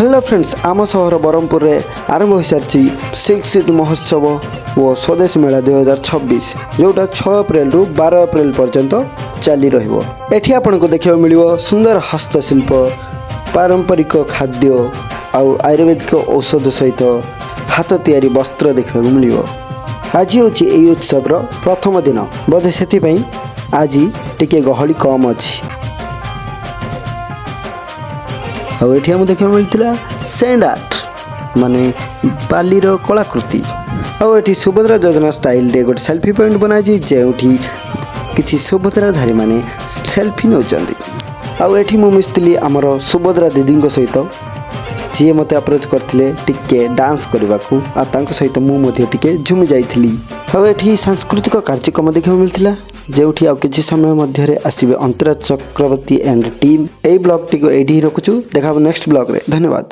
Hello friends आम सहर ब्रह्मपुर में आरंभ हो सारी सिल्क सिटी महोत्सव और स्वदेश मेला 2026 जोटा 6 अप्रैल रु 12 अप्रैल पर्यंत चली रही आपको देखा मिल सुंदर हस्तशिल्प पारंपरिक खाद्य आउ आयुर्वेदिक औषध सहित हाथ तैयारी वस्त्र देखा मिल आज हूँ यही उत्सव प्रथम दिन बोधे से आज टिके गहली कम अच्छी आठ देखा मिलता सैंड आर्ट माने बालीर कलाकृति आठी सुभद्रा योजना स्टाइल रे गोटे सेल्फी पॉइंट बनाई जो किसी सुभद्राधारी माने सेल्फी नौकरी मु मिसली आमर सुभद्रा दीदी सहित जी मत अप्रोच करते टिके डांस करने को सहित मुझे झुमी जाइली सांस्कृतिक कार्यक्रम देखा मिलता जो किसी समय मध्य आसवे अंतराज चक्रवर्ती एंड टीम यही ब्लॉग टी रखुचु देखा नेक्स्ट ब्लॉग रे धन्यवाद।